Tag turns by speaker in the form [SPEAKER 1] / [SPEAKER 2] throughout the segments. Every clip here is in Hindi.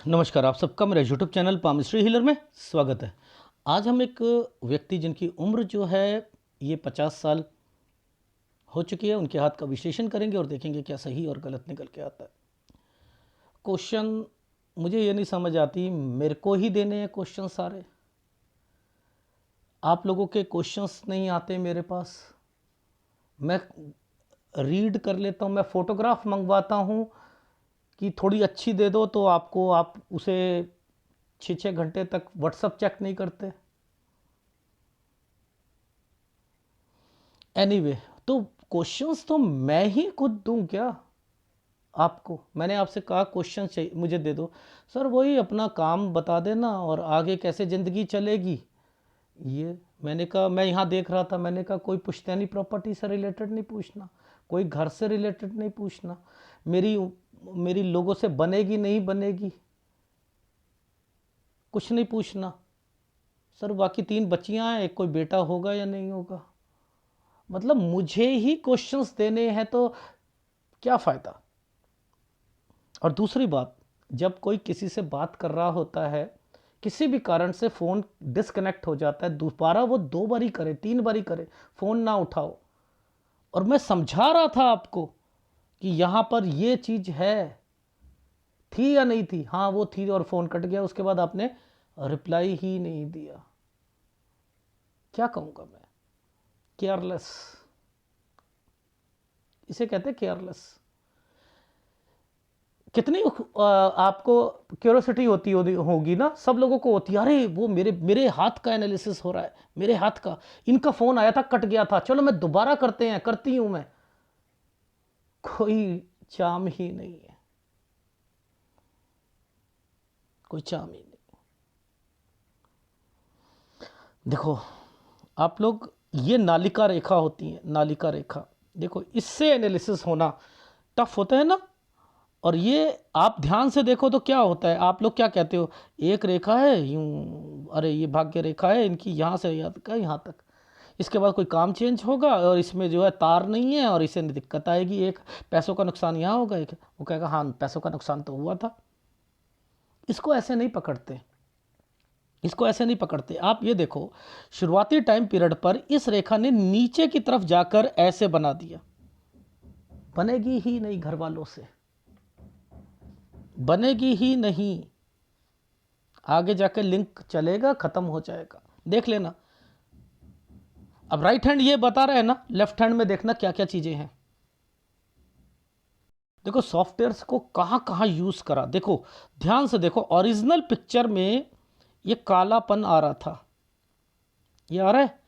[SPEAKER 1] नमस्कार, आप सबका मेरे यूट्यूब चैनल पामिस्ट्री हीलर में स्वागत है। आज हम एक व्यक्ति जिनकी उम्र जो है ये 50 साल हो चुकी है, उनके हाथ का विश्लेषण करेंगे और देखेंगे क्या सही और गलत निकल के आता है। क्वेश्चन मुझे ये नहीं समझ आती, मेरे को ही देने हैं क्वेश्चन सारे, आप लोगों के क्वेश्चंस नहीं आते मेरे पास। मैं रीड कर लेता हूँ, मैं फ़ोटोग्राफ मंगवाता हूँ कि थोड़ी अच्छी दे दो, तो आप उसे 6-6 घंटे तक व्हाट्सअप चेक नहीं करते। एनीवे तो क्वेश्चंस तो मैं ही खुद दूं क्या आपको? मैंने आपसे कहा क्वेश्चन चाहिए मुझे दे दो, सर वही अपना काम बता देना और आगे कैसे ज़िंदगी चलेगी। ये मैंने कहा, मैं यहाँ देख रहा था, मैंने कहा कोई पुश्तैनी प्रॉपर्टी से रिलेटेड नहीं पूछना, कोई घर से रिलेटेड नहीं पूछना, मेरी मेरी लोगों से बनेगी नहीं बनेगी कुछ नहीं पूछना। सर बाकी 3 बच्चियाँ हैं, एक कोई बेटा होगा या नहीं होगा। मतलब मुझे ही क्वेश्चंस देने हैं तो क्या फ़ायदा। और दूसरी बात, जब कोई किसी से बात कर रहा होता है, किसी भी कारण से फ़ोन डिस्कनेक्ट हो जाता है, दोबारा वो 2 बारी करे 3 बारी करे, फ़ोन ना उठाओ, और मैं समझा रहा था आपको कि यहाँ पर ये चीज़ है, थी या नहीं थी, हाँ वो थी, और फ़ोन कट गया, उसके बाद आपने रिप्लाई ही नहीं दिया। क्या कहूँगा मैं, केयरलेस, इसे कहते हैं केयरलेस। कितनी आपको क्यूरोसिटी होगी ना, सब लोगों को होती है, अरे वो मेरे मेरे हाथ का एनालिसिस हो रहा है, मेरे हाथ का, इनका फ़ोन आया था कट गया था, चलो मैं दोबारा करती हूँ मैं। कोई चाम ही नहीं है, कोई चाम ही नहीं। देखो आप लोग, ये नालिका रेखा होती है, नालिका रेखा, देखो इससे एनालिसिस होना टफ होता है ना। और ये आप ध्यान से देखो तो क्या होता है, आप लोग क्या कहते हो, एक रेखा है यूं, अरे ये भाग्य रेखा है इनकी, यहाँ से यहाँ तक, इसके बाद कोई काम चेंज होगा और इसमें जो है तार नहीं है और इसे दिक्कत आएगी, एक पैसों का नुकसान यहाँ होगा, एक वो कहेगा हाँ पैसों का नुकसान तो हुआ था। इसको ऐसे नहीं पकड़ते, इसको ऐसे नहीं पकड़ते। आप ये देखो, शुरुआती टाइम पीरियड पर इस रेखा ने नीचे की तरफ जाकर ऐसे बना दिया, बनेगी ही नहीं, घर वालों से बनेगी ही नहीं, आगे जाकर लिंक चलेगा, खत्म हो जाएगा, देख लेना। अब राइट हैंड ये बता रहे हैं ना, लेफ्ट हैंड में देखना क्या क्या चीजें हैं। देखो सॉफ्टवेयर्स को कहां कहां यूज करा, देखो ध्यान से देखो, ओरिजिनल पिक्चर में ये कालापन आ रहा था, ये आ रहा है।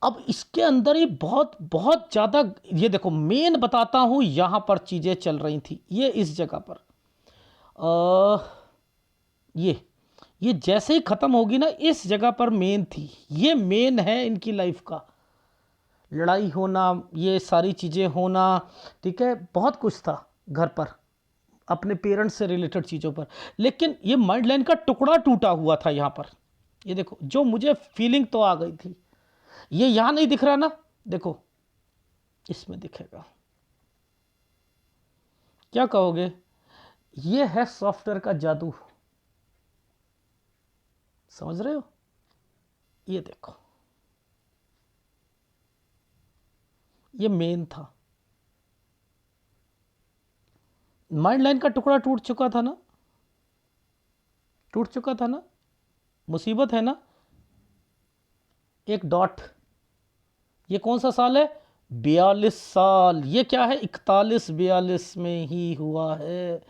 [SPEAKER 1] अब इसके अंदर ये बहुत बहुत ज्यादा, ये देखो मेन बताता हूं, यहां पर चीजें चल रही थी, ये इस जगह पर ये जैसे ही खत्म होगी ना, इस जगह पर मेन थी, ये मेन है इनकी लाइफ का, लड़ाई होना, ये सारी चीज़ें होना, ठीक है, बहुत कुछ था घर पर, अपने पेरेंट्स से रिलेटेड चीज़ों पर। लेकिन ये माइंड लाइन का टुकड़ा टूटा हुआ था यहाँ पर, ये देखो, जो मुझे फीलिंग तो आ गई थी, ये यहाँ नहीं दिख रहा ना, देखो इसमें दिखेगा। क्या कहोगे, ये है सॉफ्टवेयर का जादू, समझ रहे हो। ये देखो, ये मेन था, माइंड लाइन का टुकड़ा टूट चुका था ना, टूट चुका था ना, मुसीबत है ना। एक डॉट, ये कौन सा साल है, 42 साल, ये क्या है 41-42 में ही हुआ है,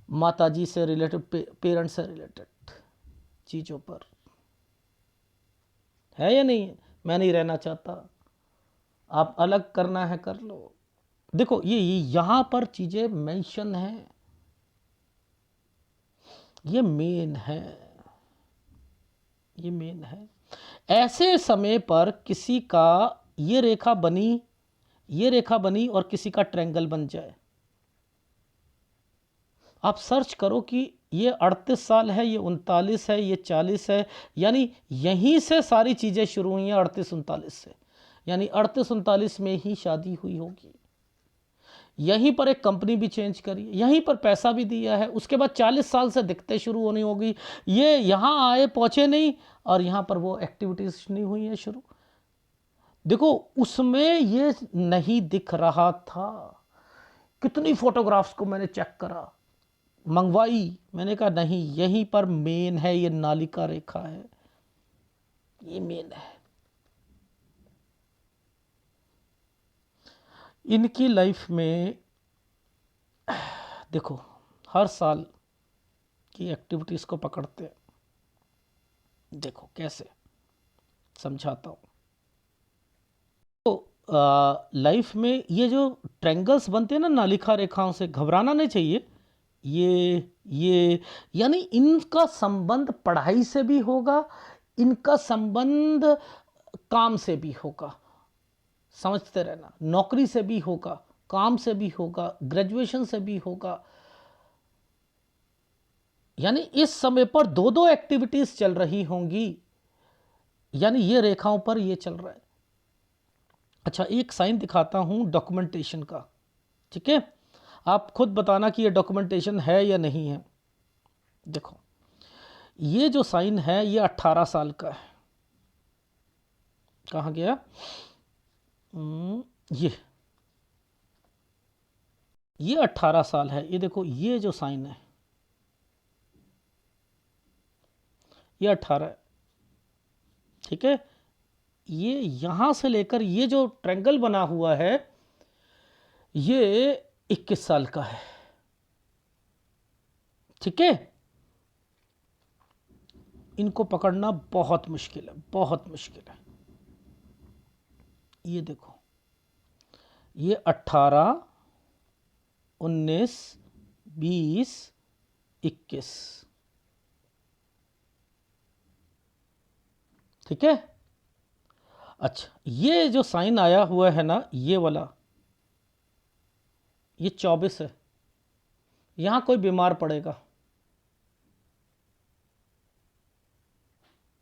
[SPEAKER 1] माताजी से रिलेटेड, पेरेंट्स से रिलेटेड चीज़ों पर है या नहीं है। मैं नहीं रहना चाहता, आप अलग करना है कर लो। देखो ये यहाँ पर चीज़ें मेंशन है, ये मेन है, ये मेन है। ऐसे समय पर किसी का ये रेखा बनी, ये रेखा बनी और किसी का ट्रायंगल बन जाए, आप सर्च करो कि ये 38 साल है, ये 39 है, ये 40 है, यानी यहीं से सारी चीज़ें शुरू हुई हैं, 38-39 से, यानी 38-39 में ही शादी हुई होगी, यहीं पर एक कंपनी भी चेंज करी, यहीं पर पैसा भी दिया है, उसके बाद 40 साल से दिक्कतें शुरू होनी होगी, ये यहाँ आए पहुँचे नहीं और यहाँ पर वो एक्टिविटीज़ नहीं हुई है शुरू। देखो उसमें ये नहीं दिख रहा था। कितनी फोटोग्राफ्स को मैंने चेक करा, मंगवाई, मैंने कहा नहीं यहीं पर मेन है, ये नालिका रेखा है, ये मेन है। इनकी लाइफ में देखो हर साल की एक्टिविटीज़ को पकड़ते हैं, देखो कैसे समझाता हूँ। तो लाइफ में ये जो ट्रायंगल्स बनते हैं ना नालिका रेखाओं से, घबराना नहीं चाहिए। ये यानी इनका संबंध पढ़ाई से भी होगा, इनका संबंध काम से भी होगा, समझते रहना, नौकरी से भी होगा, काम से भी होगा, ग्रेजुएशन से भी होगा। यानी इस समय पर दो दो एक्टिविटीज चल रही होंगी, यानी ये रेखाओं पर ये चल रहा है। अच्छा एक साइन दिखाता हूं डॉक्यूमेंटेशन का, ठीक है, आप खुद बताना कि ये डॉक्यूमेंटेशन है या नहीं है। देखो ये जो साइन है ये 18 साल का है, कहाँ गया ये 18 साल है। ये देखो ये जो साइन है ये 18 है, ठीक है। ये यहां से लेकर ये जो ट्रायंगल बना हुआ है ये 21 साल का है, ठीक है। इनको पकड़ना बहुत मुश्किल है, बहुत मुश्किल है। ये देखो ये 18, 19, 20, 21, ठीक है। अच्छा ये जो साइन आया हुआ है ना ये वाला, ये 24 है। यहां कोई बीमार पड़ेगा,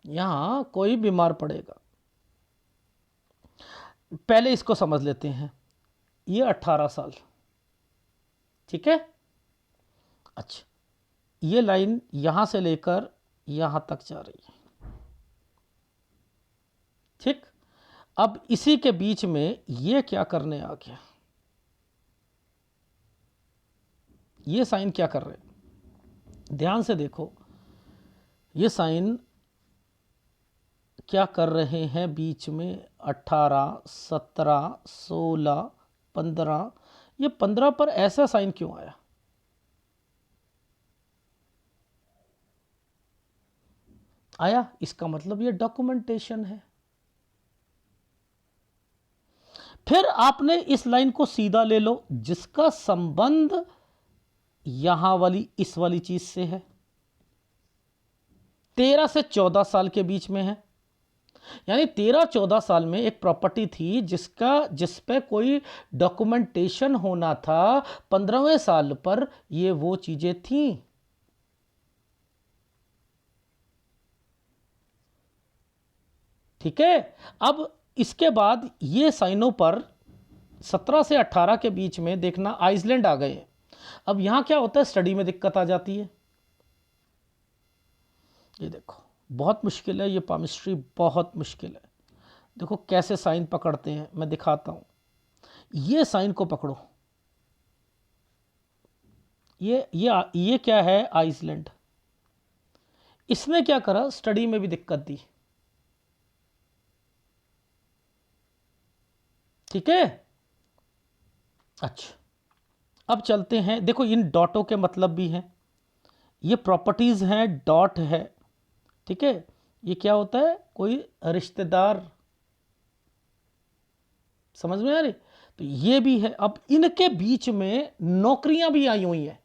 [SPEAKER 1] यहां कोई बीमार पड़ेगा। पहले इसको समझ लेते हैं, ये 18 साल, ठीक है। अच्छा ये लाइन यहां से लेकर यहां तक जा रही है, ठीक। अब इसी के बीच में ये क्या करने आ गया, ये साइन क्या कर रहे हैं, ध्यान से देखो। ये साइन क्या कर रहे हैं बीच में, 18, 17, 16, 15, ये 15 पर ऐसा साइन क्यों आया? आया, इसका मतलब ये डॉक्यूमेंटेशन है। फिर आपने इस लाइन को सीधा ले लो, जिसका संबंध यहां वाली इस वाली चीज से है, 13 से 14 साल के बीच में है। यानी 13-14 साल में एक प्रॉपर्टी थी जिस पे कोई डॉक्यूमेंटेशन होना था, 15वें साल पर ये वो चीजें थी। ठीक है। अब इसके बाद ये साइनों पर 17 से 18 के बीच में देखना आइसलैंड आ गए। अब यहां क्या होता है, स्टडी में दिक्कत आ जाती है। ये देखो बहुत मुश्किल है, ये पामिस्ट्री बहुत मुश्किल है। देखो कैसे साइन पकड़ते हैं, मैं दिखाता हूं। ये साइन को पकड़ो, ये क्या है, आइसलैंड। इसने क्या करा, स्टडी में भी दिक्कत दी, ठीक है। अच्छा अब चलते हैं, देखो इन डॉटों के मतलब भी हैं, ये प्रॉपर्टीज हैं, डॉट है, ठीक है। ये क्या होता है, कोई रिश्तेदार, समझ में आ रही। तो ये भी है। अब इनके बीच में नौकरियां भी आई हुई हैं,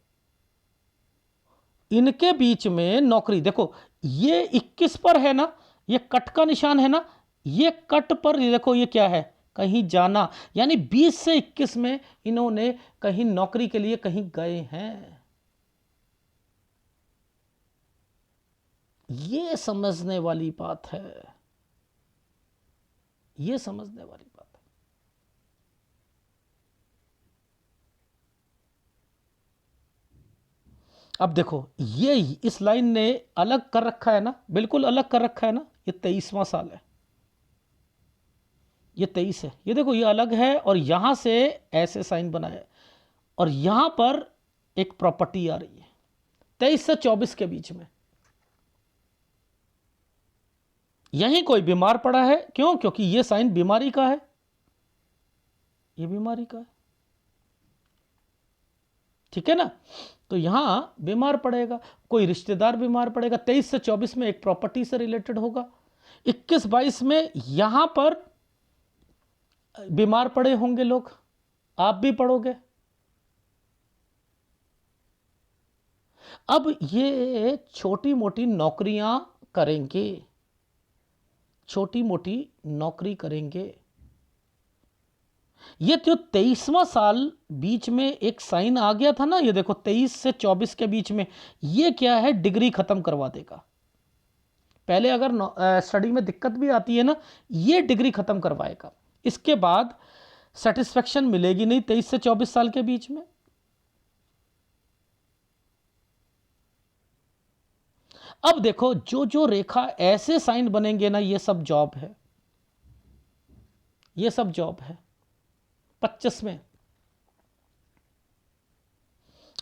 [SPEAKER 1] इनके बीच में नौकरी। देखो ये 21 पर है ना, ये कट का निशान है ना, ये कट पर देखो ये क्या है, कहीं जाना। यानी 20 से 21 में इन्होंने कहीं नौकरी के लिए कहीं गए हैं। ये समझने वाली बात है, ये समझने वाली बात है। अब देखो ये इस लाइन ने अलग कर रखा है ना, बिल्कुल अलग कर रखा है ना, ये 23वां साल है, ये 23 है, ये देखो ये अलग है, और यहां से ऐसे साइन बनाया है, और यहां पर एक प्रॉपर्टी आ रही है 23 से 24 के बीच में। यहीं कोई बीमार पड़ा है, क्यों? क्योंकि ये साइन बीमारी का है, ये बीमारी का है, ठीक है ना। तो यहां बीमार पड़ेगा, कोई रिश्तेदार बीमार पड़ेगा, 23 से 24 में एक प्रॉपर्टी से रिलेटेड होगा, 21-22 में यहां पर बीमार पड़े होंगे लोग, आप भी पड़ोगे। अब ये छोटी मोटी नौकरियां करेंगे, छोटी मोटी नौकरी करेंगे। ये जो 23वां साल बीच में एक साइन आ गया था ना, ये देखो 23 से 24 के बीच में, ये क्या है, डिग्री खत्म करवा देगा। पहले अगर स्टडी में दिक्कत भी आती है ना, ये डिग्री खत्म करवाएगा। इसके बाद सेटिस्फेक्शन मिलेगी नहीं 23 से 24 साल के बीच में। अब देखो जो जो रेखा ऐसे साइन बनेंगे ना, ये सब जॉब है, ये सब जॉब है 25 में।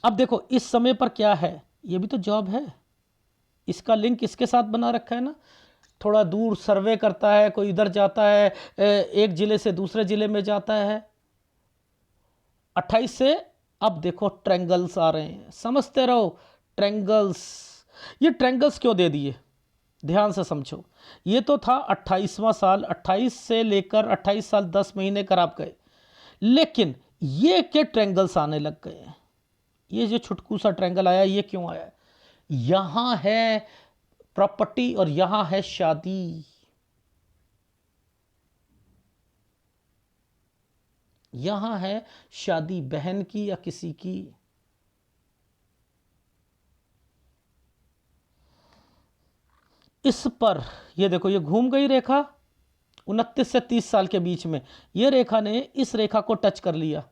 [SPEAKER 1] अब देखो इस समय पर क्या है, ये भी तो जॉब है, इसका लिंक इसके साथ बना रखा है ना, थोड़ा दूर सर्वे करता है, कोई इधर जाता है, एक जिले से दूसरे जिले में जाता है। 28 से अब देखो ट्रैंगल्स आ रहे हैं, समझते रहो, ट्रैंगल्स। ये ट्रैंगल्स क्यों दे दिए, ध्यान से समझो। ये तो था 28वां साल, 28 से लेकर 28 साल 10 महीने खराब गए, लेकिन ये के ट्रैंगल्स आने लग गए हैं। ये जो छुटकू सा ट्रैंगल आया, ये क्यों आया? यहां है प्रॉपर्टी और यहां है शादी, यहां है शादी बहन की या किसी की। इस पर ये देखो, ये घूम गई रेखा 29 से 30 साल के बीच में, ये रेखा ने इस रेखा को टच कर लिया।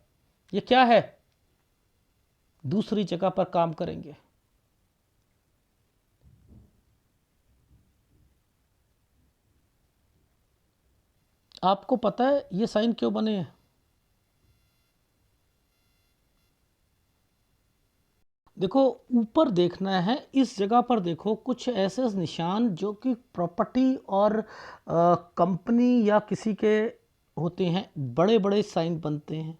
[SPEAKER 1] ये क्या है? दूसरी जगह पर काम करेंगे। आपको पता है ये साइन क्यों बने हैं? देखो ऊपर देखना है, इस जगह पर देखो कुछ ऐसे निशान जो कि प्रॉपर्टी और कंपनी या किसी के होते हैं, बड़े बड़े साइन बनते हैं।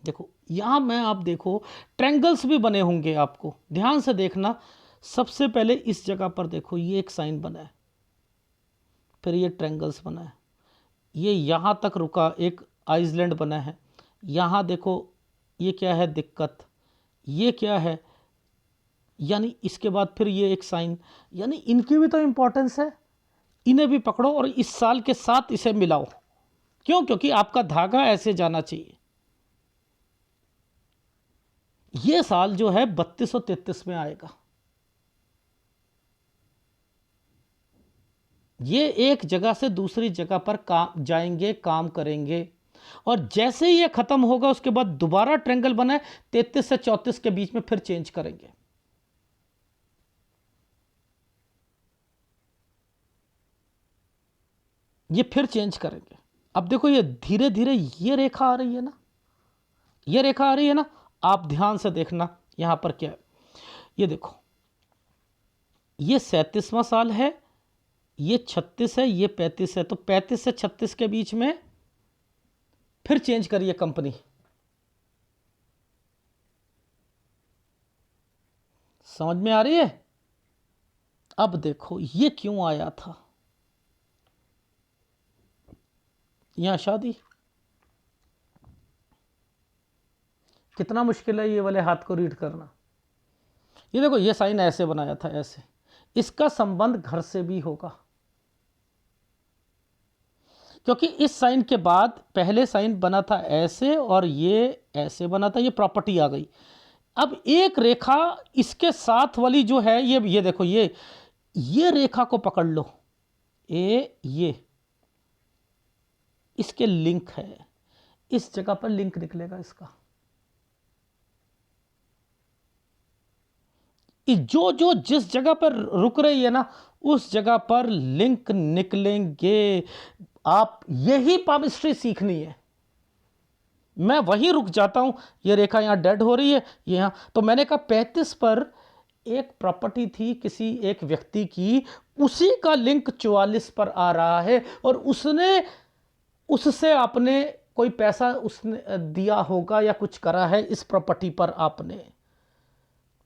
[SPEAKER 1] देखो यहां में आप देखो ट्रायंगल्स भी बने होंगे, आपको ध्यान से देखना। सबसे पहले इस जगह पर देखो, ये एक साइन बना है, फिर ये ट्रायंगल्स बना है, ये यहां तक रुका, एक आइसलैंड बना है। यहां देखो ये क्या है, दिक्कत, ये क्या है, यानी इसके बाद फिर ये एक साइन, यानी इनकी भी तो इंपॉर्टेंस है, इन्हें भी पकड़ो और इस साल के साथ इसे मिलाओ। क्यों? क्योंकि आपका धागा ऐसे जाना चाहिए। ये साल जो है 3233 में आएगा। ये एक जगह से दूसरी जगह पर काम जाएंगे, काम करेंगे, और जैसे ही ये खत्म होगा उसके बाद दोबारा ट्रायंगल बना है 33 से 34 के बीच में, फिर चेंज करेंगे। ये फिर चेंज करेंगे। अब देखो ये धीरे धीरे ये रेखा आ रही है ना, ये रेखा आ रही है ना, आप ध्यान से देखना यहां पर क्या है। ये देखो ये 37वां साल है, ये 36 है, ये 35 है, तो 35 से 36 के बीच में फिर चेंज करिए कंपनी। समझ में आ रही है? अब देखो ये क्यों आया था, यहां शादी। कितना मुश्किल है ये वाले हाथ को रीड करना। ये देखो ये साइन ऐसे बनाया था, ऐसे, इसका संबंध घर से भी होगा, क्योंकि इस साइन के बाद पहले साइन बना था ऐसे और ये ऐसे बना था, ये प्रॉपर्टी आ गई। अब एक रेखा इसके साथ वाली जो है, ये देखो ये रेखा को पकड़ लो, ये इसके लिंक है, इस जगह पर लिंक निकलेगा इसका। कि जो जो जिस जगह पर रुक रही है ना, उस जगह पर लिंक निकलेंगे। आप यही पामिस्ट्री सीखनी है। मैं वहीं रुक जाता हूं, ये रेखा यहां डेड हो रही है, यहां तो मैंने कहा 35 पर एक प्रॉपर्टी थी किसी एक व्यक्ति की, उसी का लिंक 44 पर आ रहा है, और उसने उससे आपने कोई पैसा उसने दिया होगा या कुछ करा है इस प्रॉपर्टी पर। आपने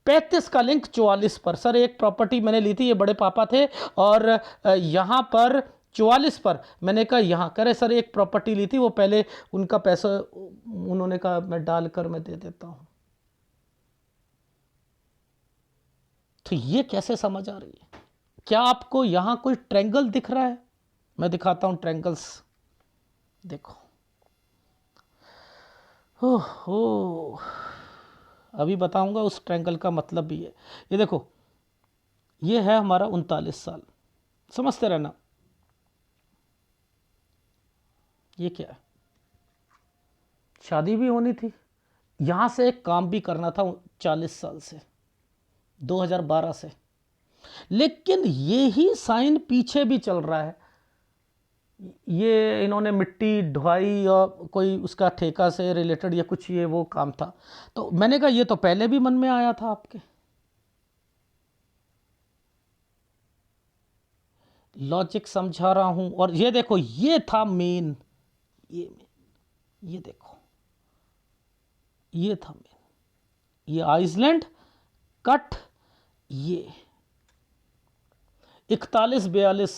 [SPEAKER 1] 35 का लिंक 44 पर। सर एक प्रॉपर्टी मैंने ली थी, ये बड़े पापा थे, और यहां पर 44 पर मैंने कहा यहां करे सर एक प्रॉपर्टी ली थी, वो पहले उनका पैसा उन्होंने कहा मैं डालकर मैं दे देता हूं। तो ये कैसे समझ आ रही है? क्या आपको यहां कोई ट्रायंगल दिख रहा है? मैं दिखाता हूं ट्रायंगल्स, देखो। हो अभी बताऊंगा उस ट्रायंगल का मतलब भी है। ये देखो, ये है हमारा 39 साल, समझते रहना। ये क्या है? शादी भी होनी थी, यहां से एक काम भी करना था 40 साल से, 2012 से, लेकिन ये ही साइन पीछे भी चल रहा है। ये इन्होंने मिट्टी ढुलाई और कोई उसका ठेका से रिलेटेड या कुछ ये वो काम था। तो मैंने कहा ये तो पहले भी मन में आया था आपके। लॉजिक समझा रहा हूं। और ये देखो, ये था मेन, ये देखो, ये था मेन, ये आइसलैंड कट, ये 41-42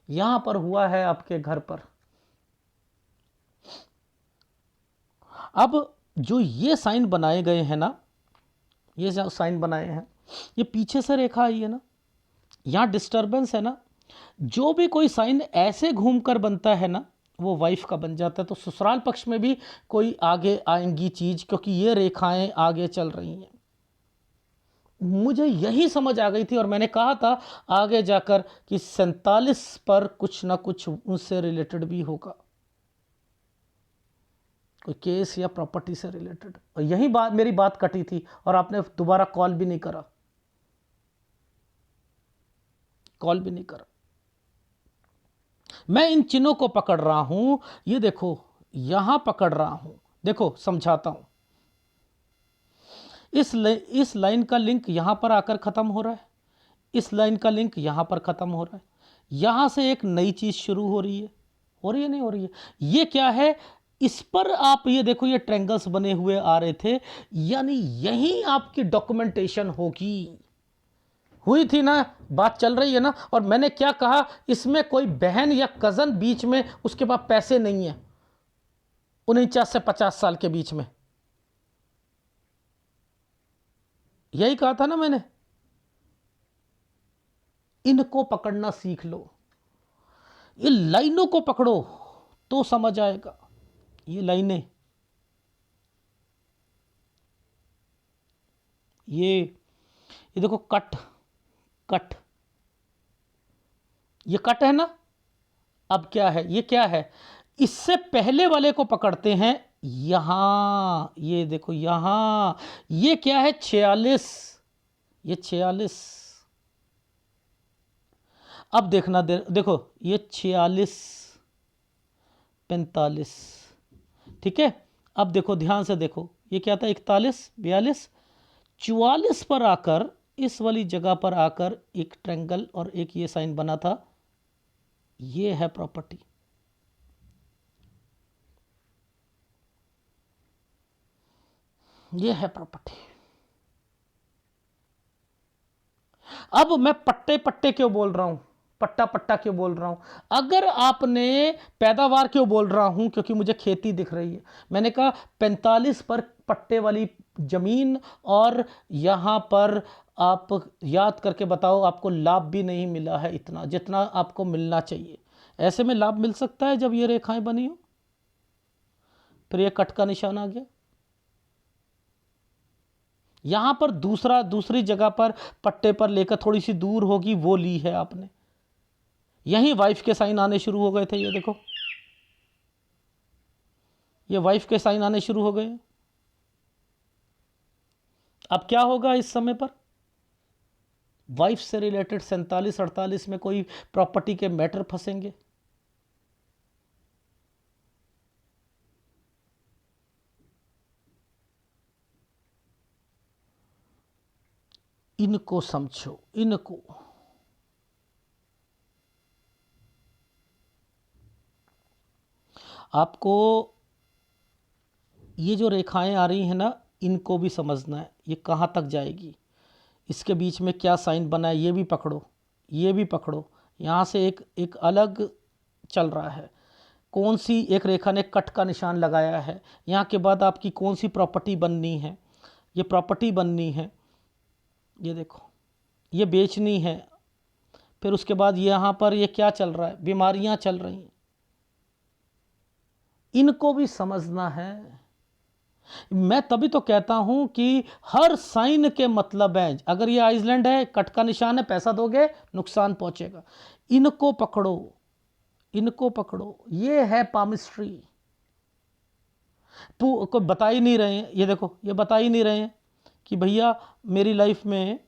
[SPEAKER 1] यहां पर हुआ है आपके घर पर। अब जो ये साइन बनाए गए हैं ना, ये जो साइन बनाए हैं, ये पीछे से रेखा आई है ना, यहां डिस्टरबेंस है ना। जो भी कोई साइन ऐसे घूमकर बनता है ना, वो वाइफ का बन जाता है। तो ससुराल पक्ष में भी कोई आगे आएंगी चीज, क्योंकि ये रेखाएं आगे चल रही हैं। मुझे यही समझ आ गई थी, और मैंने कहा था आगे जाकर कि 47 पर कुछ ना कुछ उनसे रिलेटेड भी होगा, कोई केस या प्रॉपर्टी से रिलेटेड। और यही बात, मेरी बात कटी थी, और आपने दोबारा कॉल भी नहीं करा, कॉल भी नहीं करा। मैं इन चिन्हों को पकड़ रहा हूं, ये देखो यहां पकड़ रहा हूं, देखो समझाता हूं। इस लाइन का लिंक यहां पर आकर खत्म हो रहा है, इस लाइन का लिंक यहां पर खत्म हो रहा है, यहां से एक नई चीज शुरू हो रही है। हो रही है नहीं हो रही है? ये क्या है? इस पर आप ये देखो, ये ट्रायंगल्स बने हुए आ रहे थे, यानी यही आपकी डॉक्यूमेंटेशन होगी। हुई थी ना, बात चल रही है ना। और मैंने क्या कहा, इसमें कोई बहन या कजन बीच में उसके पास पैसे नहीं है 49 से 50 साल के बीच में, यही कहा था ना मैंने। इनको पकड़ना सीख लो, ये लाइनों को पकड़ो तो समझ आएगा। ये लाइनें, ये देखो कट, कट, ये कट है ना। अब क्या है, ये क्या है? इससे पहले वाले को पकड़ते हैं, यहां ये देखो, यहां ये क्या है? 46, ये 46। अब देखना देखो, ये 46, 45, ठीक है। अब देखो ध्यान से देखो, ये क्या था? 41, 42, 44 पर आकर, इस वाली जगह पर आकर एक ट्रायंगल और एक ये साइन बना था। ये है प्रॉपर्टी, ये है प्रॉपर्टी। अब मैं पट्टे पट्टे क्यों बोल रहा हूं, पट्टा पट्टा क्यों बोल रहा हूं? अगर आपने पैदावार क्यों बोल रहा हूं? क्योंकि मुझे खेती दिख रही है। मैंने कहा 45 पर पट्टे वाली जमीन, और यहां पर आप याद करके बताओ, आपको लाभ भी नहीं मिला है इतना जितना आपको मिलना चाहिए। ऐसे में लाभ मिल सकता है जब ये रेखाएं बनी हो। फिर ये कट का निशान आ गया। यहां पर दूसरी जगह पर पट्टे पर लेकर थोड़ी सी दूर होगी, वो ली है आपने। यहीं वाइफ के साइन आने शुरू हो गए थे, ये देखो, ये वाइफ के साइन आने शुरू हो गए। अब क्या होगा इस समय पर? वाइफ से रिलेटेड 47-48 में कोई प्रॉपर्टी के मैटर फंसेंगे। इनको समझो, इनको। आपको ये जो रेखाएं आ रही हैं ना, इनको भी समझना है, ये कहाँ तक जाएगी, इसके बीच में क्या साइन बना है, ये भी पकड़ो, ये भी पकड़ो। यहाँ से एक एक अलग चल रहा है, कौन सी एक रेखा ने कट का निशान लगाया है। यहाँ के बाद आपकी कौन सी प्रॉपर्टी बननी है, ये प्रॉपर्टी बननी है, ये देखो, ये बेचनी है। फिर उसके बाद यहाँ पर ये क्या चल रहा है, बीमारियाँ चल रही हैं, इनको भी समझना है। मैं तभी तो कहता हूं कि हर साइन के मतलब है। अगर ये आइसलैंड है, कट का निशान है, पैसा दोगे नुकसान पहुंचेगा। इनको पकड़ो, इनको पकड़ो, ये है पामिस्ट्री। कोई बता ही नहीं रहे हैं, ये देखो, ये बता ही नहीं रहे हैं कि भैया मेरी लाइफ में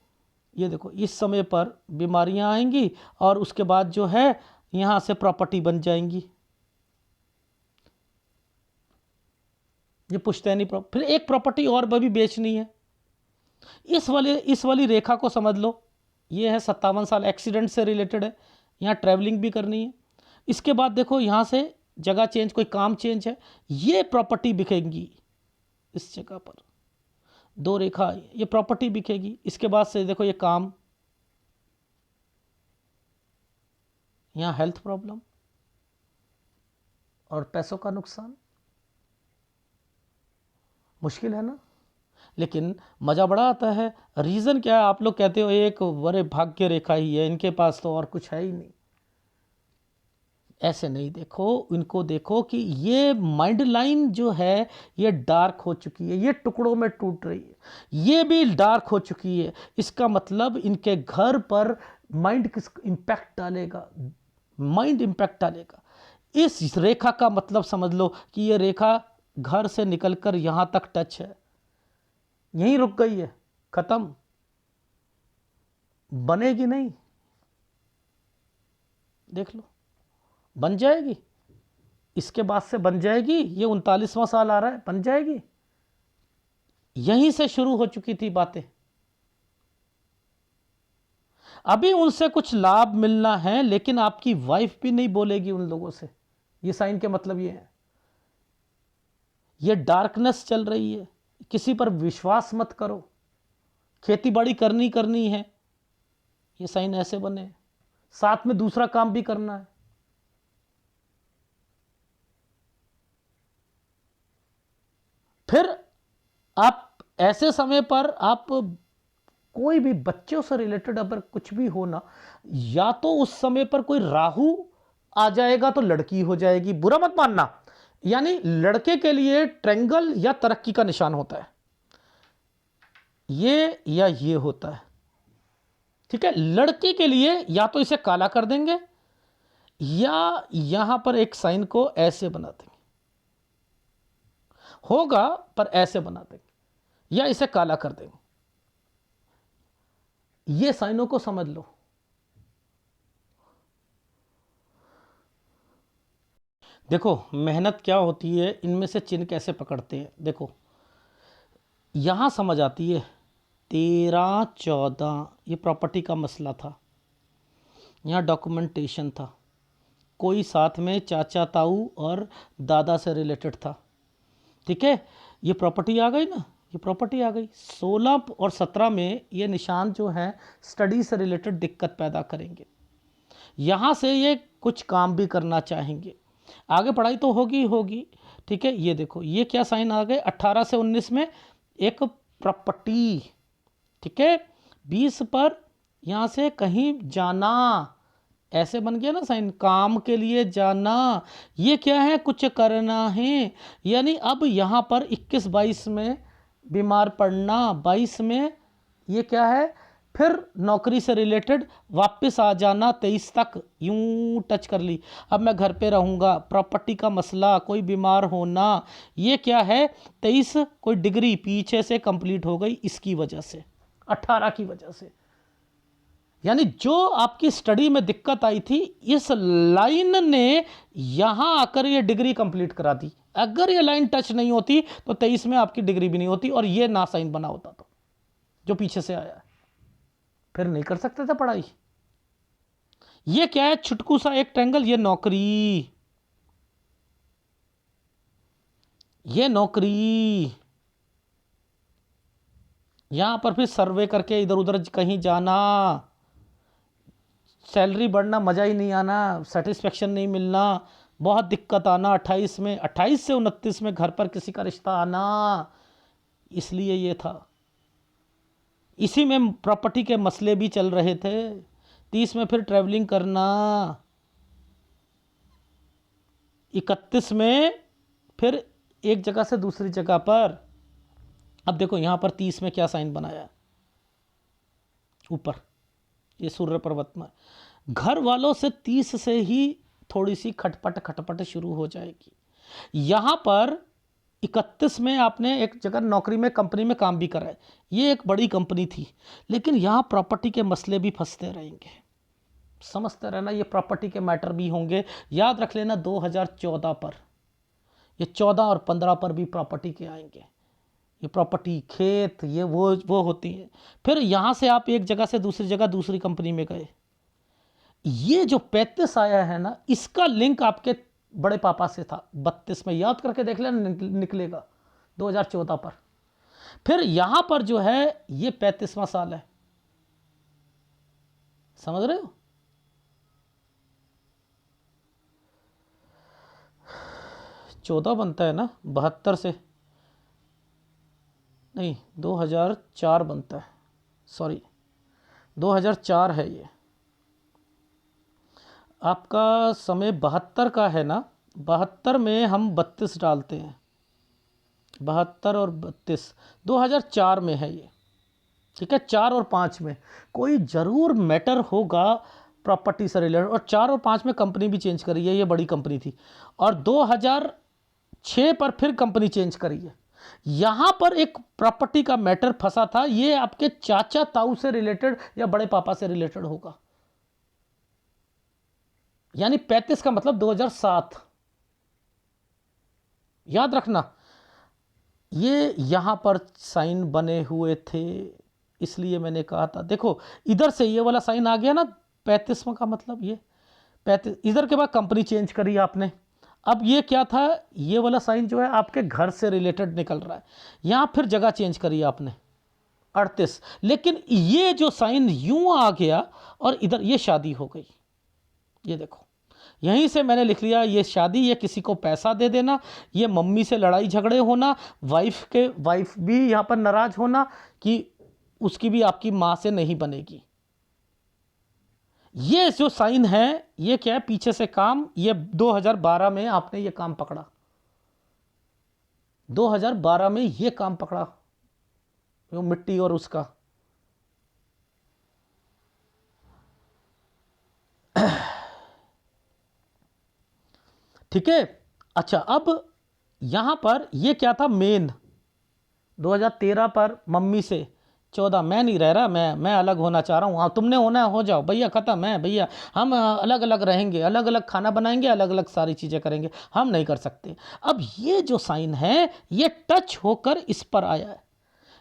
[SPEAKER 1] ये देखो इस समय पर बीमारियां आएंगी और उसके बाद जो है यहां से प्रॉपर्टी बन जाएंगी। ये पुश्तैनी फिर एक प्रॉपर्टी और भी बेचनी है। इस वाली रेखा को समझ लो, ये है 57 साल, एक्सीडेंट से रिलेटेड है, यहाँ ट्रैवलिंग भी करनी है। इसके बाद देखो यहाँ से जगह चेंज, कोई काम चेंज है, ये प्रॉपर्टी बिकेगी इस जगह पर, दो रेखा, ये प्रॉपर्टी बिकेगी। इसके बाद से देखो ये काम, यहाँ हेल्थ प्रॉब्लम और पैसों का नुकसान। मुश्किल है ना, लेकिन मज़ा बड़ा आता है। रीज़न क्या है? आप लोग कहते हो एक बड़े भाग्य रेखा ही है, इनके पास तो और कुछ है ही नहीं। ऐसे नहीं देखो, इनको देखो कि ये माइंड लाइन जो है ये डार्क हो चुकी है, ये टुकड़ों में टूट रही है, ये भी डार्क हो चुकी है। इसका मतलब इनके घर पर माइंड किस इम्पैक्ट डालेगा, माइंड इम्पैक्ट डालेगा। इस रेखा का मतलब समझ लो कि ये रेखा घर से निकलकर यहाँ तक टच है, यहीं रुक गई है, खत्म, बनेगी नहीं। देख लो, बन जाएगी, इसके बाद से बन जाएगी। ये 39वां साल आ रहा है, बन जाएगी। यहीं से शुरू हो चुकी थी बातें। अभी उनसे कुछ लाभ मिलना है, लेकिन आपकी वाइफ भी नहीं बोलेगी उन लोगों से। ये साइन के मतलब ये है, ये डार्कनेस चल रही है, किसी पर विश्वास मत करो। खेती बाड़ी करनी है, ये साइन ऐसे बने, साथ में दूसरा काम भी करना है। फिर आप ऐसे समय पर आप कोई भी बच्चों से रिलेटेड अगर कुछ भी हो ना, या तो उस समय पर कोई राहु आ जाएगा तो लड़की हो जाएगी, बुरा मत मानना। यानी लड़के के लिए ट्रायंगल या तरक्की का निशान होता है, ये या ये होता है, ठीक है। लड़की के लिए या तो इसे काला कर देंगे या यहां पर एक साइन को ऐसे बना देंगे, होगा पर ऐसे बना देंगे, या इसे काला कर देंगे। ये साइनों को समझ लो। देखो मेहनत क्या होती है, इनमें से चिन्ह कैसे पकड़ते हैं, देखो यहां समझ आती है। 13-14 ये प्रॉपर्टी का मसला था, यहाँ डॉक्यूमेंटेशन था, कोई साथ में चाचा ताऊ और दादा से रिलेटेड था, ठीक है। ये प्रॉपर्टी आ गई ना, ये प्रॉपर्टी आ गई। 16 और 17 में ये निशान जो है स्टडी से रिलेटेड दिक्कत पैदा करेंगे। यहाँ से ये कुछ काम भी करना चाहेंगे, आगे पढ़ाई तो होगी होगी, ठीक है। ये देखो ये क्या साइन आ गए, 18 से 19 में एक प्रॉपर्टी, ठीक है। 20 पर यहाँ से कहीं जाना, ऐसे बन गया ना साइन, काम के लिए जाना। ये क्या है, कुछ करना है। यानी अब यहाँ पर 21-22 में बीमार पड़ना, 22 में ये क्या है, फिर नौकरी से रिलेटेड वापस आ जाना 23 तक, यूं टच कर ली। अब मैं घर पे रहूँगा, प्रॉपर्टी का मसला, कोई बीमार होना, ये क्या है 23 कोई डिग्री पीछे से कंप्लीट हो गई इसकी वजह से, 18 की वजह से। यानी जो आपकी स्टडी में दिक्कत आई थी, इस लाइन ने यहां आकर ये डिग्री कंप्लीट करा दी। अगर ये लाइन टच नहीं होती तो 23 में आपकी डिग्री भी नहीं होती और ये ना साइन बना होता, तो जो पीछे से आया है फिर नहीं कर सकते थे पढ़ाई। ये क्या है, छुटकू सा एक ट्रायंगल, ये नौकरी, ये नौकरी, यहां पर फिर सर्वे करके इधर उधर कहीं जाना, सैलरी बढ़ना, मज़ा ही नहीं आना, सेटिस्फेक्शन नहीं मिलना, बहुत दिक्कत आना, 28 में, 28 से 29 में घर पर किसी का रिश्ता आना, इसलिए ये था। इसी में प्रॉपर्टी के मसले भी चल रहे थे। 30 में फिर ट्रैवलिंग करना, 31 में फिर एक जगह से दूसरी जगह पर। अब देखो यहाँ पर 30 में क्या साइन बनाया, ऊपर ये सूर्य पर्वत में। घर वालों से 30 से ही थोड़ी सी खटपट खटपट शुरू हो जाएगी। यहाँ पर 31 में आपने एक जगह नौकरी में, कंपनी में काम भी करा है, ये एक बड़ी कंपनी थी, लेकिन यहाँ प्रॉपर्टी के मसले भी फंसते रहेंगे। समझते रहना, ये प्रॉपर्टी के मैटर भी होंगे। याद रख लेना 2014 पर, ये 14 और 15 पर भी प्रॉपर्टी के आएंगे। ये प्रॉपर्टी, खेत, ये वो होती है। फिर यहाँ से आप एक जगह से दूसरी जगह, दूसरी कंपनी में गए। ये जो 35 आया है ना, इसका लिंक आपके बड़े पापा से था 32 में, याद करके देख लेना, निकलेगा 2014 पर। फिर यहां पर जो है ये 35वां साल है, समझ रहे हो। चौदह बनता है ना 72 से, नहीं 2004 बनता है, सॉरी 2004 है ये। आपका समय 72 का है ना, 72 में हम 32 डालते हैं, 72 और 32 2004 में है ये, ठीक है। 4 और 5 में कोई ज़रूर मैटर होगा प्रॉपर्टी से रिलेटेड, और 4 और 5 में कंपनी भी चेंज करी है, ये बड़ी कंपनी थी, और 2006 पर फिर कंपनी चेंज करी है। यहाँ पर एक प्रॉपर्टी का मैटर फंसा था, ये आपके चाचा ताऊ से रिलेटेड या बड़े पापा से रिलेटेड होगा। यानी 35 का मतलब 2007, याद रखना। ये यहां पर साइन बने हुए थे, इसलिए मैंने कहा था। देखो इधर से ये वाला साइन आ गया ना 35वां का मतलब, ये 35, इधर के बाद कंपनी चेंज करी आपने। अब ये क्या था, ये वाला साइन जो है आपके घर से रिलेटेड निकल रहा है, यहां फिर जगह चेंज करी आपने 38, लेकिन ये जो साइन यूं आ गया और इधर ये शादी हो गई। ये देखो यहीं से मैंने लिख लिया, ये शादी, ये किसी को पैसा दे देना, ये मम्मी से लड़ाई झगड़े होना, वाइफ भी यहाँ पर नाराज होना कि उसकी भी आपकी माँ से नहीं बनेगी। ये जो साइन है ये क्या है, पीछे से काम, ये 2012 में आपने ये काम पकड़ा, 2012 में ये काम पकड़ा, वो मिट्टी और उसका। ठीक है। अच्छा अब यहां पर ये क्या था, मेन 2013 पर मम्मी से 14, मैं नहीं रह रहा, मैं अलग होना चाह रहा हूँ, हाँ तुमने होना है हो जाओ भैया, ख़त्म है भैया, हम अलग अलग रहेंगे, अलग अलग खाना बनाएंगे, अलग अलग सारी चीज़ें करेंगे, हम नहीं कर सकते। अब ये जो साइन है ये टच होकर इस पर आया है,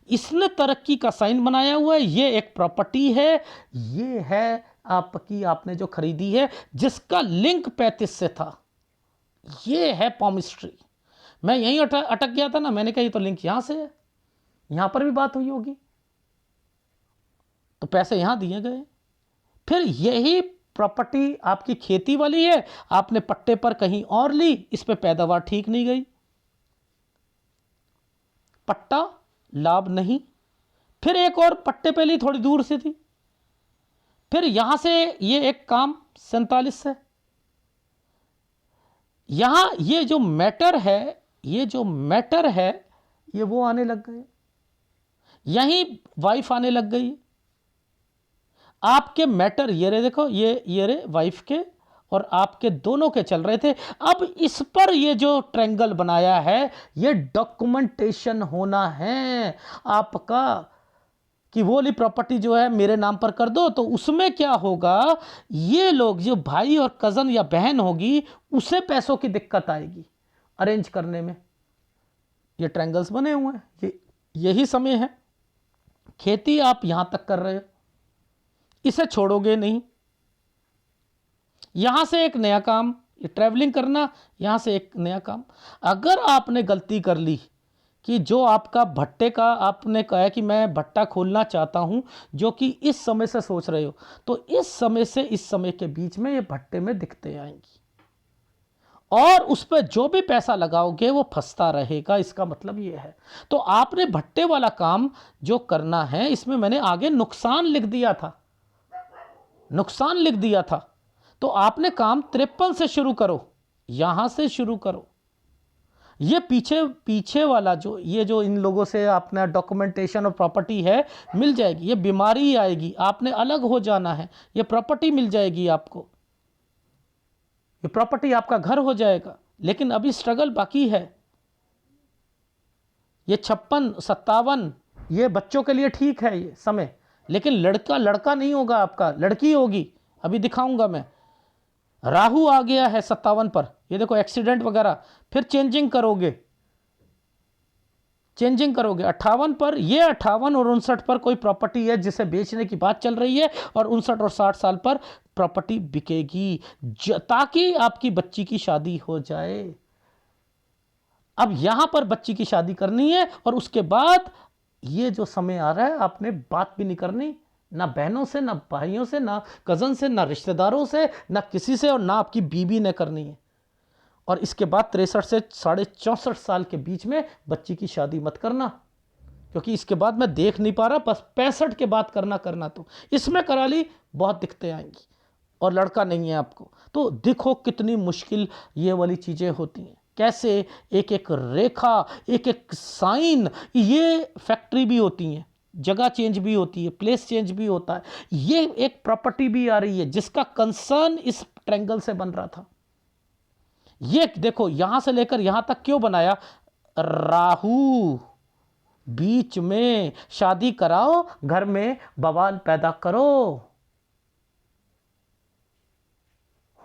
[SPEAKER 1] इसने तरक्की का साइन बनाया हुआ है। ये एक प्रॉपर्टी है, ये है आपकी, आपने जो खरीदी है, जिसका लिंक 35 से था। ये है पॉमिस्ट्री। मैं यहीं अटक गया था ना, मैंने कहा ये तो लिंक यहां से है, यहां पर भी बात हुई होगी, तो पैसे यहां दिए गए। फिर यही प्रॉपर्टी आपकी खेती वाली है, आपने पट्टे पर कहीं और ली, इस पे पैदावार ठीक नहीं गई, पट्टा लाभ नहीं, फिर एक और पट्टे पे ली, थोड़ी दूर से थी, फिर यहां से ये एक काम 47 से, यहां ये जो मैटर है, ये जो मैटर है ये वो आने लग गए, यहीं वाइफ आने लग गई, आपके मैटर ये रहे, देखो ये रहे वाइफ के और आपके दोनों के चल रहे थे। अब इस पर ये जो ट्रायंगल बनाया है ये डॉक्यूमेंटेशन होना है आपका कि वो वाली प्रॉपर्टी जो है मेरे नाम पर कर दो। तो उसमें क्या होगा, ये लोग जो भाई और कज़न या बहन होगी उसे पैसों की दिक्कत आएगी अरेंज करने में। ये ट्रायंगल्स बने हुए हैं, यही समय है। खेती आप यहां तक कर रहे हो, इसे छोड़ोगे नहीं। यहां से एक नया काम, ये ट्रैवलिंग करना, यहां से एक नया काम। अगर आपने गलती कर ली कि जो आपका भट्टे का आपने कहा कि मैं भट्टा खोलना चाहता हूं, जो कि इस समय से सोच रहे हो, तो इस समय से इस समय के बीच में ये भट्टे में दिक्कतें आएंगी और उस पर जो भी पैसा लगाओगे वो फंसता रहेगा। इसका मतलब ये है। तो आपने भट्टे वाला काम जो करना है, इसमें मैंने आगे नुकसान लिख दिया था, नुकसान लिख दिया था। तो आपने काम 53 से शुरू करो, यहां से शुरू करो। ये पीछे पीछे वाला जो इन लोगों से अपना डॉक्यूमेंटेशन और प्रॉपर्टी है मिल जाएगी। ये बीमारी आएगी, आपने अलग हो जाना है, ये प्रॉपर्टी मिल जाएगी आपको, ये प्रॉपर्टी आपका घर हो जाएगा। लेकिन अभी स्ट्रगल बाकी है। ये 56-57 ये बच्चों के लिए ठीक है ये समय, लेकिन लड़का लड़का नहीं होगा आपका, लड़की होगी। अभी दिखाऊंगा मैं। राहु आ गया है 57 पर, ये देखो एक्सीडेंट वगैरह। फिर चेंजिंग करोगे, चेंजिंग करोगे 58 पर। ये 58 और 59 पर कोई प्रॉपर्टी है जिसे बेचने की बात चल रही है, और 59 और 60 साल पर प्रॉपर्टी बिकेगी ताकि आपकी बच्ची की शादी हो जाए। अब यहां पर बच्ची की शादी करनी है और उसके बाद ये जो समय आ रहा है आपने बात भी नहीं करनी, ना बहनों से, ना भाइयों से, ना कज़न से, ना रिश्तेदारों से, ना किसी से, और ना आपकी बीवी ने करनी है। और इसके बाद 63 से 64.5 साल के बीच में बच्ची की शादी मत करना, क्योंकि इसके बाद मैं देख नहीं पा रहा। बस 65 के बाद करना तो इसमें करा ली, बहुत दिक्कतें आएंगी और लड़का नहीं है आपको। तो देखो कितनी मुश्किल ये वाली चीज़ें होती हैं, कैसे एक एक रेखा, एक एक साइन। ये फैक्ट्री भी होती हैं, जगह चेंज भी होती है, प्लेस चेंज भी होता है। ये एक प्रॉपर्टी भी आ रही है जिसका कंसर्न इस ट्रायंगल से बन रहा था। ये देखो यहां से लेकर यहां तक क्यों बनाया, राहु बीच में, शादी कराओ, घर में बवाल पैदा करो।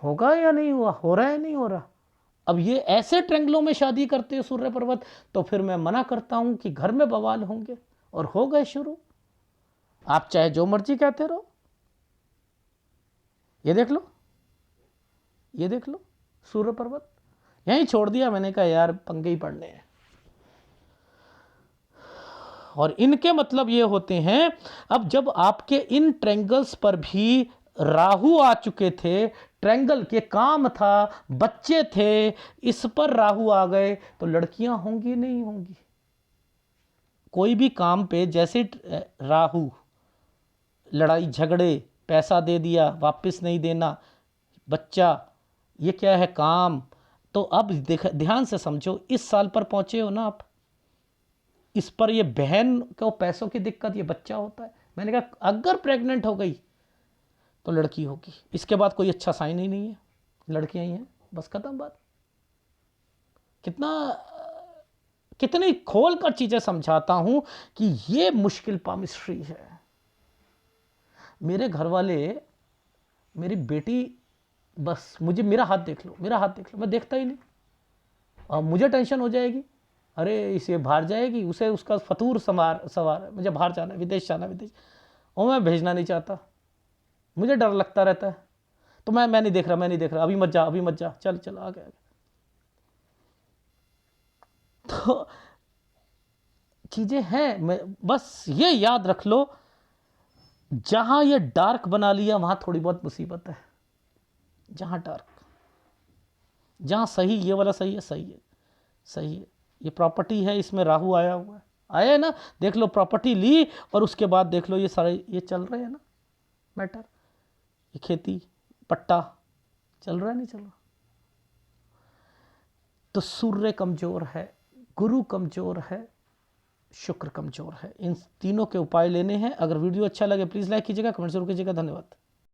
[SPEAKER 1] होगा या नहीं हुआ, हो रहा है नहीं हो रहा। अब ये ऐसे ट्रेंगलों में शादी करते हो सूर्य पर्वत, तो फिर मैं मना करता हूं कि घर में बवाल होंगे, और हो गए शुरू। आप चाहे जो मर्जी कहते रहो। ये देख लो, ये देख लो सूर्य पर्वत, यहीं छोड़ दिया। मैंने कहा यार पंगे ही पड़ने हैं। और इनके मतलब ये होते हैं, अब जब आपके इन ट्रेंगल्स पर भी राहु आ चुके थे, ट्रेंगल के काम था, बच्चे थे, इस पर राहु आ गए, तो लड़कियां होंगी नहीं होंगी। कोई भी काम पे जैसे राहु, लड़ाई झगड़े, पैसा दे दिया वापस नहीं देना, बच्चा, ये क्या है काम। तो अब ध्यान से समझो, इस साल पर पहुंचे हो ना आप, इस पर ये बहन को पैसों की दिक्कत, ये बच्चा होता है। मैंने कहा अगर प्रेग्नेंट हो गई तो लड़की होगी, इसके बाद कोई अच्छा साइन ही नहीं है, लड़कियां ही हैं, बस खत्म बात। कितनी खोल कर चीजें समझाता हूं कि ये मुश्किल पामिस्ट्री है। मेरे घर वाले, मेरी बेटी, बस मुझे मेरा हाथ देख लो, मेरा हाथ देख लो, मैं देखता ही नहीं, और मुझे टेंशन हो जाएगी, अरे इसे बाहर जाएगी, उसे उसका फतूर सवार है, मुझे बाहर जाना है, विदेश जाना है, विदेश, और मैं भेजना नहीं चाहता, मुझे डर लगता रहता है। तो मैं नहीं देख रहा, मैं नहीं देख रहा, अभी मत जा, अभी मत जा, चल चल आगे आगे। तो चीज़ें हैं, मैं बस ये याद रख लो, जहां ये डार्क बना लिया वहां थोड़ी बहुत मुसीबत है। जहां डार्क, जहां सही, ये वाला सही है, सही है, सही है। ये प्रॉपर्टी है, इसमें राहु आया हुआ है, आया है ना, देख लो प्रॉपर्टी ली, और उसके बाद देख लो ये सारे ये चल रहे हैं ना मैटर, ये खेती पट्टा चल रहा है, नहीं चल रहा। तो सूर्य कमजोर है, गुरु कमजोर है, शुक्र कमज़ोर है। इन तीनों के उपाय लेने हैं। अगर वीडियो अच्छा लगे प्लीज़ लाइक कीजिएगा, कमेंट जरूर कीजिएगा। धन्यवाद।